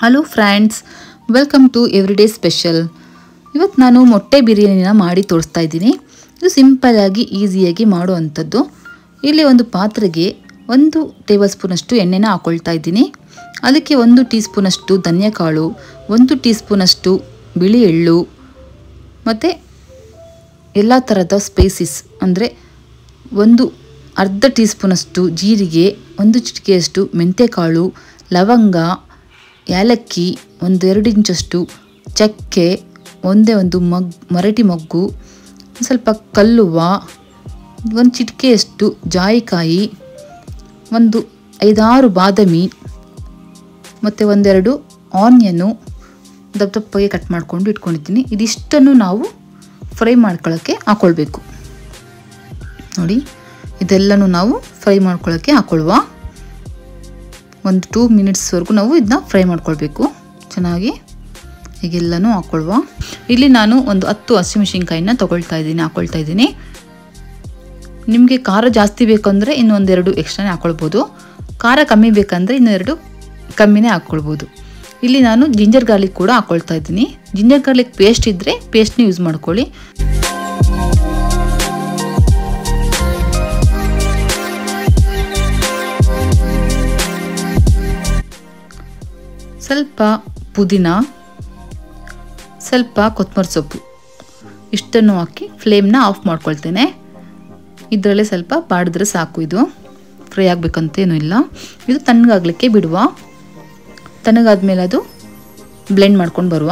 Hello friends, welcome to everyday special. ಇವತ್ತು ನಾನು ಮೊಟ್ಟೆ ಬಿರಿಯಾನಿನ ಮಾಡಿ ತೋರಿಸ್ತಾ ಇದ್ದೀನಿ. ಇದು ಸಿಂಪಲ್ಲಾಗಿ ಈಸಿಯಾಗಿ ಮಾಡುವಂಥದ್ದು. ಇಲ್ಲಿ ಒಂದು ಪಾತ್ರೆಗೆ 1 ಟೇಬಲ್ ಸ್ಪೂನಷ್ಟು ಎಣ್ಣೆನ ಹಾಕ್ಕೊಳ್ತಾ ಇದ್ದೀನಿ. ಅದಕ್ಕೆ 1 ಟೀ ಸ್ಪೂನಷ್ಟು ಧನಿಯಾಕಾಳು, 1 ಟೀ ಸ್ಪೂನಷ್ಟು ಬಿಳಿ ಎಳ್ಳು ಮತ್ತು ಎಲ್ಲ ಥರದ ಸ್ಪೈಸಿಸ್ ಅಂದರೆ ಅರ್ಧ ಟೀ ಸ್ಪೂನಷ್ಟು ಜೀರಿಗೆ, 1 ಚಿಟಿಕೆಯಷ್ಟು ಮೆಂತ್ಯಕಾಳು, ಲವಂಗ, ಏಲಕ್ಕಿ, 1-2 ಇಂಚಷ್ಟು ಚಕ್ಕೆ, ಒಂದು ಮರಟಿ ಮೊಗ್ಗು, ಸ್ವಲ್ಪ ಕಲ್ಲುವ್ವ, 1 ಚಿಟಿಕೆಯಷ್ಟು ಜಾಯಿಕಾಯಿ, 5-6 ಬಾದಾಮಿ ಮತ್ತು 1-2 ಆನಿಯನು ದಪ್ಪಗೆ ಕಟ್ ಮಾಡಿಕೊಂಡು ಇಟ್ಕೊಂಡಿದ್ದೀನಿ. ಇದಿಷ್ಟನ್ನು ನಾವು ಫ್ರೈ ಮಾಡ್ಕೊಳ್ಳೋಕ್ಕೆ ಹಾಕ್ಕೊಳ್ಬೇಕು. ನೋಡಿ, ಇದೆಲ್ಲನೂ ನಾವು ಫ್ರೈ ಮಾಡ್ಕೊಳ್ಳೋಕ್ಕೆ ಹಾಕ್ಕೊಳ್ಳುವ. 2 ಮಿನಿಟ್ಸ್ವರೆಗೂ ನಾವು ಇದನ್ನ ಫ್ರೈ ಮಾಡ್ಕೊಳ್ಬೇಕು ಚೆನ್ನಾಗಿ. ಹೀಗೆಲ್ಲನೂ ಹಾಕ್ಕೊಳ್ಳುವ. ಇಲ್ಲಿ ನಾನು 10 ಹಸಿಮೆಣಸಿನ್ಕಾಯಿನ ಹಾಕ್ಕೊಳ್ತಾ ಇದ್ದೀನಿ. ನಿಮಗೆ ಖಾರ ಜಾಸ್ತಿ ಬೇಕಂದರೆ ಇನ್ನೂ 1-2 ಎಕ್ಸ್ಟ್ರಾನೇ ಹಾಕ್ಕೊಳ್ಬೋದು. ಖಾರ ಕಮ್ಮಿ ಬೇಕಂದರೆ ಇನ್ನೂ 2 ಕಮ್ಮಿನೇ ಹಾಕ್ಕೊಳ್ಬೋದು. ಇಲ್ಲಿ ನಾನು ಜಿಂಜರ್ ಗಾರ್ಲಿಕ್ ಕೂಡ ಹಾಕ್ಕೊಳ್ತಾ ಇದ್ದೀನಿ. ಜಿಂಜರ್ ಗಾರ್ಲಿಕ್ ಪೇಸ್ಟ್ ಇದ್ದರೆ ಪೇಸ್ಟ್ನ ಯೂಸ್ ಮಾಡ್ಕೊಳ್ಳಿ. ಸ್ವಲ್ಪ ಪುದೀನ, ಸ್ವಲ್ಪ ಕೊತ್ತಂಬರಿ ಸೊಪ್ಪು ಇಷ್ಟನ್ನು ಹಾಕಿ ಫ್ಲೇಮ್ನ ಆಫ್ ಮಾಡ್ಕೊಳ್ತೇನೆ. ಇದರಲ್ಲೇ ಸ್ವಲ್ಪ ಬಾಡಿದ್ರೆ ಸಾಕು. ಇದು ಫ್ರೈ ಆಗಬೇಕಂತೇನೂ ಇಲ್ಲ. ಇದು ತಣ್ಣಗಾಗಲಿಕ್ಕೆ ಬಿಡುವ. ತಣ್ಣಗಾದ್ಮೇಲೆ ಅದು ಬ್ಲೆಂಡ್ ಮಾಡ್ಕೊಂಡು ಬರುವ.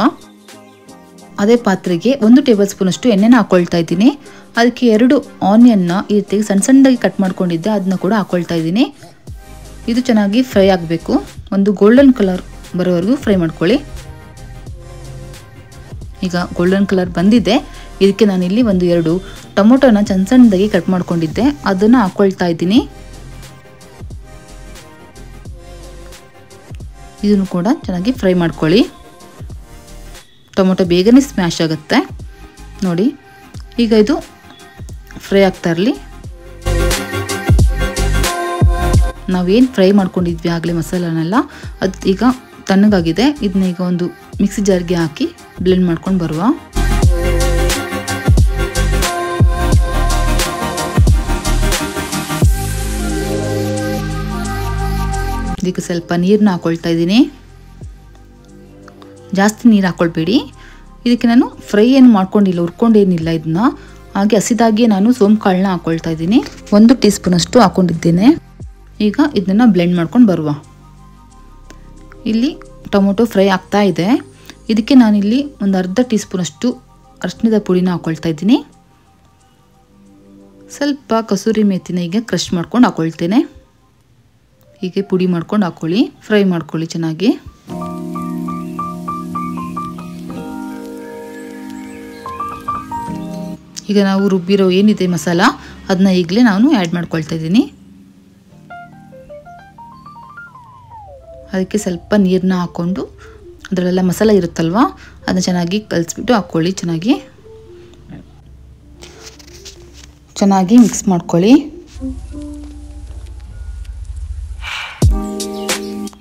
ಅದೇ ಪಾತ್ರೆಗೆ 1 ಟೇಬಲ್ ಸ್ಪೂನಷ್ಟು ಎಣ್ಣೆನ ಹಾಕ್ಕೊಳ್ತಾ ಇದ್ದೀನಿ. ಅದಕ್ಕೆ 2 ಆನಿಯನ್ನ ಈ ರೀತಿ ಸಣ್ಣದಾಗಿ ಕಟ್ ಮಾಡ್ಕೊಂಡಿದ್ದೆ, ಅದನ್ನ ಕೂಡ ಹಾಕ್ಕೊಳ್ತಾ ಇದ್ದೀನಿ. ಇದು ಚೆನ್ನಾಗಿ ಫ್ರೈ ಆಗಬೇಕು. ಒಂದು ಗೋಲ್ಡನ್ ಕಲರ್ ಬರೋವರೆಗೂ ಫ್ರೈ ಮಾಡ್ಕೊಳ್ಳಿ. ಈಗ ಗೋಲ್ಡನ್ ಕಲರ್ ಬಂದಿದೆ. ಇದಕ್ಕೆ ನಾನಿಲ್ಲಿ 1-2 ಟೊಮೊಟೊನ ಸಣ್ಣದಾಗಿ ಕಟ್ ಮಾಡ್ಕೊಂಡಿದ್ದೆ, ಅದನ್ನು ಹಾಕ್ಕೊಳ್ತಾ ಇದ್ದೀನಿ. ಇದನ್ನು ಕೂಡ ಚೆನ್ನಾಗಿ ಫ್ರೈ ಮಾಡ್ಕೊಳ್ಳಿ. ಟೊಮೊಟೊ ಬೇಗನೆ ಸ್ಮ್ಯಾಶ್ ಆಗುತ್ತೆ ನೋಡಿ. ಈಗ ಇದು ಫ್ರೈ ಆಗ್ತಾ ಇರಲಿ. ನಾವೇನು ಫ್ರೈ ಮಾಡ್ಕೊಂಡಿದ್ವಿ ಆಗಲೇ ಮಸಾಲನೆಲ್ಲ, ಅದು ಈಗ ತಣ್ಣಗಾಗಿದೆ. ಇದನ್ನ ಈಗ ಒಂದು ಮಿಕ್ಸಿ ಜಾರ್ಗೆ ಹಾಕಿ ಬ್ಲೆಂಡ್ ಮಾಡ್ಕೊಂಡು ಬರುವ. ಇದಕ್ಕೆ ಸ್ವಲ್ಪ ನೀರನ್ನ ಹಾಕ್ಕೊಳ್ತಾ ಇದ್ದೀನಿ. ಜಾಸ್ತಿ ನೀರು ಹಾಕ್ಕೊಳ್ಬೇಡಿ. ಇದಕ್ಕೆ ನಾನು ಫ್ರೈ ಏನು ಮಾಡ್ಕೊಂಡಿಲ್ಲ, ಹುರ್ಕೊಂಡೇನಿಲ್ಲ. ಇದನ್ನ ಹಾಗೆ ಹಸಿದಾಗಿ ನಾನು ಸೋಂಕಾಳನ್ನ ಹಾಕ್ಕೊಳ್ತಾ ಇದ್ದೀನಿ. 1 ಟೀ ಸ್ಪೂನಷ್ಟು ಹಾಕ್ಕೊಂಡಿದ್ದೇನೆ. ಈಗ ಇದನ್ನು ಬ್ಲೆಂಡ್ ಮಾಡ್ಕೊಂಡು ಬರುವ. ಇಲ್ಲಿ ಟೊಮೊಟೊ ಫ್ರೈ ಆಗ್ತಾ ಇದೆ. ಇದಕ್ಕೆ ನಾನಿಲ್ಲಿ ಅರ್ಧ ಟೀ ಸ್ಪೂನಷ್ಟು ಅರಿಶಿಣದ ಪುಡಿನ ಹಾಕ್ಕೊಳ್ತಾ ಇದ್ದೀನಿ. ಸ್ವಲ್ಪ ಕಸೂರಿ ಮೇಥಿನ ಈಗ ಕ್ರಷ್ ಮಾಡ್ಕೊಂಡು ಹಾಕ್ಕೊಳ್ತೇನೆ. ಹೀಗೆ ಪುಡಿ ಮಾಡ್ಕೊಂಡು ಹಾಕ್ಕೊಳ್ಳಿ. ಫ್ರೈ ಮಾಡ್ಕೊಳ್ಳಿ ಚೆನ್ನಾಗಿ. ಈಗ ನಾವು ರುಬ್ಬಿರೋ ಏನಿದೆ ಮಸಾಲ, ಅದನ್ನ ಈಗಲೇ ನಾನು ಆ್ಯಡ್ ಮಾಡ್ಕೊಳ್ತಾ ಇದ್ದೀನಿ. ಅದಕ್ಕೆ ಸ್ವಲ್ಪ ನೀರನ್ನ ಹಾಕ್ಕೊಂಡು ಅದರಲ್ಲೆಲ್ಲ ಮಸಾಲ ಇರುತ್ತಲ್ವ, ಅದನ್ನ ಚೆನ್ನಾಗಿ ಕಲಿಸ್ಬಿಟ್ಟು ಹಾಕ್ಕೊಳ್ಳಿ. ಚೆನ್ನಾಗಿ ಮಿಕ್ಸ್ ಮಾಡ್ಕೊಳ್ಳಿ.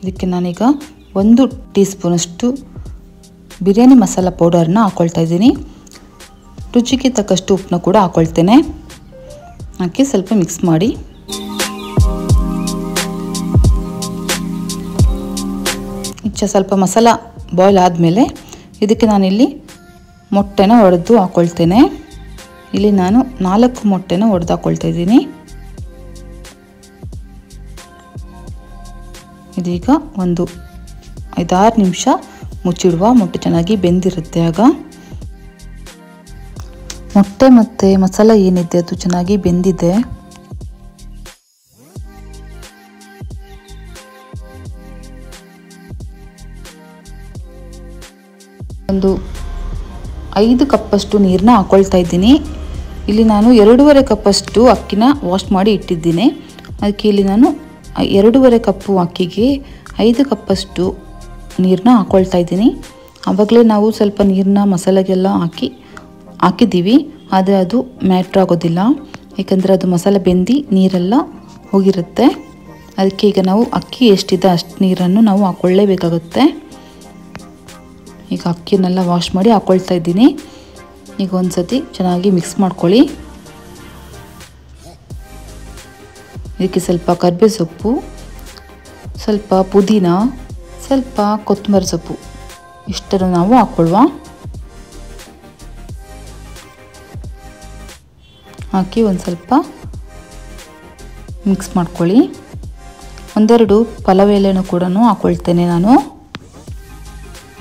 ಇದಕ್ಕೆ ನಾನೀಗ 1 ಟೀ ಸ್ಪೂನಷ್ಟು ಬಿರಿಯಾನಿ ಮಸಾಲ ಪೌಡರ್ನ ಹಾಕ್ಕೊಳ್ತಾ ಇದ್ದೀನಿ. ರುಚಿಗೆ ತಕ್ಕಷ್ಟು ಉಪ್ಪನ್ನ ಕೂಡ ಹಾಕ್ಕೊಳ್ತೇನೆ. ಹಾಕಿ ಸ್ವಲ್ಪ ಮಿಕ್ಸ್ ಮಾಡಿ. ಸ್ವಲ್ಪ ಮಸಾಲ ಬಾಯ್ಲ್ ಆದಮೇಲೆ ಇದಕ್ಕೆ ನಾನಿಲ್ಲಿ ಮೊಟ್ಟೆನ ಒಡೆದು ಹಾಕ್ಕೊಳ್ತೇನೆ. ಇಲ್ಲಿ ನಾನು 4 ಮೊಟ್ಟೆನ ಒಡೆದು ಹಾಕ್ಕೊಳ್ತಾ ಇದ್ದೀನಿ. ಇದೀಗ 5-6 ನಿಮಿಷ ಮುಚ್ಚಿಡುವ. ಮೊಟ್ಟೆ ಚೆನ್ನಾಗಿ ಬೆಂದಿರುತ್ತೆ. ಆಗ ಮೊಟ್ಟೆ ಮತ್ತು ಮಸಾಲ ಏನಿದೆ ಅದು ಚೆನ್ನಾಗಿ ಬೆಂದಿದೆ. ಒಂದು 5 ಕಪ್ಪಷ್ಟು ನೀರನ್ನ ಹಾಕ್ಕೊಳ್ತಾ ಇದ್ದೀನಿ. ಇಲ್ಲಿ ನಾನು 2.5 ಕಪ್ಪಷ್ಟು ಅಕ್ಕಿನ ವಾಶ್ ಮಾಡಿ ಇಟ್ಟಿದ್ದೀನಿ. ಅದಕ್ಕೆ ಇಲ್ಲಿ ನಾನು 2.5 ಕಪ್ಪು ಅಕ್ಕಿಗೆ 5 ಕಪ್ಪಷ್ಟು ನೀರನ್ನ ಹಾಕ್ಕೊಳ್ತಾ ಇದ್ದೀನಿ. ಆವಾಗಲೇ ನಾವು ಸ್ವಲ್ಪ ನೀರನ್ನ ಮಸಾಲೆಗೆಲ್ಲ ಹಾಕಿದ್ದೀವಿ, ಆದರೆ ಅದು ಮ್ಯಾಟ್ರ್ ಆಗೋದಿಲ್ಲ. ಯಾಕಂದರೆ ಅದು ಮಸಾಲೆ ಬೆಂದು ನೀರೆಲ್ಲ ಹೋಗಿರುತ್ತೆ. ಅದಕ್ಕೆ ಈಗ ನಾವು ಅಕ್ಕಿ ಎಷ್ಟಿದೆ ಅಷ್ಟು ನೀರನ್ನು ನಾವು ಹಾಕ್ಕೊಳ್ಳೇಬೇಕಾಗುತ್ತೆ. ಈಗ ಅಕ್ಕಿನೆಲ್ಲ ವಾಶ್ ಮಾಡಿ ಹಾಕ್ಕೊಳ್ತಾ ಇದ್ದೀನಿ. ಈಗ ಒಂದು ಸತಿ ಚೆನ್ನಾಗಿ ಮಿಕ್ಸ್ ಮಾಡ್ಕೊಳ್ಳಿ. ಇದಕ್ಕೆ ಸ್ವಲ್ಪ ಕರಿಬೇವು ಸೊಪ್ಪು, ಸ್ವಲ್ಪ ಪುದೀನ, ಸ್ವಲ್ಪ ಕೊತ್ತಂಬರಿ ಸೊಪ್ಪು ಇಷ್ಟನ್ನು ನಾವು ಹಾಕ್ಕೊಳ್ಳುವ. ಹಾಕಿ ಒಂದು ಸ್ವಲ್ಪ ಮಿಕ್ಸ್ ಮಾಡ್ಕೊಳ್ಳಿ. ಒಂದೆರಡು ಪಲಾವ್ ಎಲೆನೂ ಕೂಡ ಹಾಕ್ಕೊಳ್ತೇನೆ ನಾನು.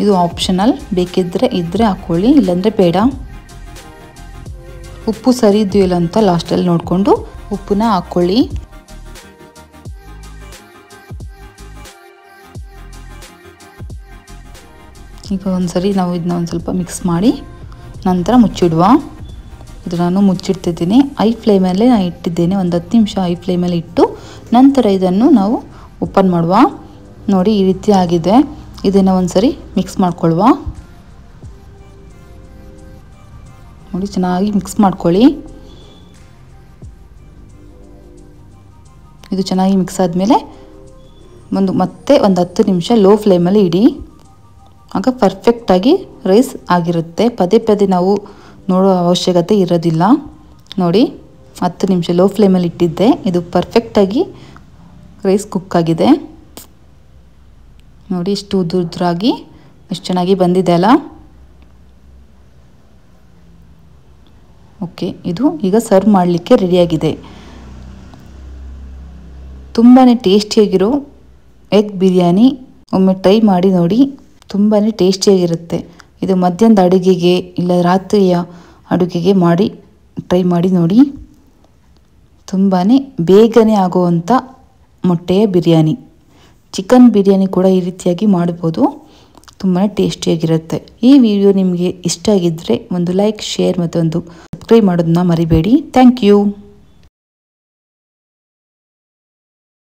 ಇದು ಆಪ್ಷನಲ್, ಬೇಕಿದ್ದರೆ ಇದ್ದರೆ ಹಾಕ್ಕೊಳ್ಳಿ, ಇಲ್ಲಾಂದರೆ ಬೇಡ. ಉಪ್ಪು ಸರಿ ಇದೆಯಲ್ಲ ಅಂತ ಲಾಸ್ಟಲ್ಲಿ ನೋಡಿಕೊಂಡು ಉಪ್ಪನ್ನ ಹಾಕ್ಕೊಳ್ಳಿ. ಈಗ ಒಂದ್ಸರಿ ನಾವು ಇದನ್ನ ಒಂದು ಸ್ವಲ್ಪ ಮಿಕ್ಸ್ ಮಾಡಿ ನಂತರ ಮುಚ್ಚಿಡುವ. ಇದು ನಾನು ಮುಚ್ಚಿಡ್ತಿದ್ದೀನಿ. ಐ ಫ್ಲೇಮಲ್ಲೇ ನಾನು ಇಟ್ಟಿದ್ದೇನೆ. ಒಂದು 10 ನಿಮಿಷ ಐ ಫ್ಲೇಮಲ್ಲಿ ಇಟ್ಟು ನಂತರ ಇದನ್ನು ನಾವು ಓಪನ್ ಮಾಡುವ. ನೋಡಿ ಈ ರೀತಿ ಆಗಿದೆ. ಇದನ್ನು ಒಂದ್ಸರಿ ಮಿಕ್ಸ್ ಮಾಡ್ಕೊಳ್ಳುವ. ನೋಡಿ ಚೆನ್ನಾಗಿ ಮಿಕ್ಸ್ ಮಾಡ್ಕೊಳ್ಳಿ. ಇದು ಚೆನ್ನಾಗಿ ಮಿಕ್ಸ್ ಆದಮೇಲೆ ಮತ್ತೆ ಒಂದು 10 ನಿಮಿಷ ಲೋ ಫ್ಲೇಮಲ್ಲಿ ಇಡಿ. ಆಗ ಪರ್ಫೆಕ್ಟಾಗಿ ರೈಸ್ ಆಗಿರುತ್ತೆ. ಪದೇ ಪದೇ ನಾವು ನೋಡೋ ಅವಶ್ಯಕತೆ ಇರೋದಿಲ್ಲ. ನೋಡಿ 10 ನಿಮಿಷ ಲೋ ಫ್ಲೇಮಲ್ಲಿ ಇಟ್ಟಿದ್ದೆ. ಇದು ಪರ್ಫೆಕ್ಟಾಗಿ ರೈಸ್ ಕುಕ್ ಆಗಿದೆ. ನೋಡಿ ಇಷ್ಟು ಉದುರಾಗಿ ಎಷ್ಟು ಚೆನ್ನಾಗಿ ಬಂದಿದೆ ಅಲ್ಲ. ಓಕೆ, ಇದು ಈಗ ಸರ್ವ್ ಮಾಡಲಿಕ್ಕೆ ರೆಡಿಯಾಗಿದೆ. ತುಂಬಾ ಟೇಸ್ಟಿಯಾಗಿರೋ ಎಗ್ ಬಿರಿಯಾನಿ ಒಮ್ಮೆ ಟ್ರೈ ಮಾಡಿ ನೋಡಿ. ತುಂಬಾ ಟೇಸ್ಟಿಯಾಗಿರುತ್ತೆ. ಇದು ಮಧ್ಯಾಹ್ನದ ಅಡುಗೆಗೆ ಇಲ್ಲ ರಾತ್ರಿಯ ಅಡುಗೆಗೆ ಮಾಡಿ ಟ್ರೈ ಮಾಡಿ ನೋಡಿ. ತುಂಬಾ ಬೇಗನೆ ಆಗುವಂಥ ಮೊಟ್ಟೆಯ ಬಿರಿಯಾನಿ. ಚಿಕನ್ ಬಿರಿಯಾನಿ ಕೂಡ ಈ ರೀತಿಯಾಗಿ ಮಾಡ್ಬೋದು. ತುಂಬಾ ಟೇಸ್ಟಿಯಾಗಿರುತ್ತೆ. ಈ ವಿಡಿಯೋ ನಿಮಗೆ ಇಷ್ಟ ಆಗಿದ್ದರೆ ಒಂದು ಲೈಕ್, ಶೇರ್ ಮತ್ತು ಒಂದು ಸಬ್ಸ್ಕ್ರೈಬ್ ಮಾಡೋದನ್ನ ಮರಿಬೇಡಿ. Thank you.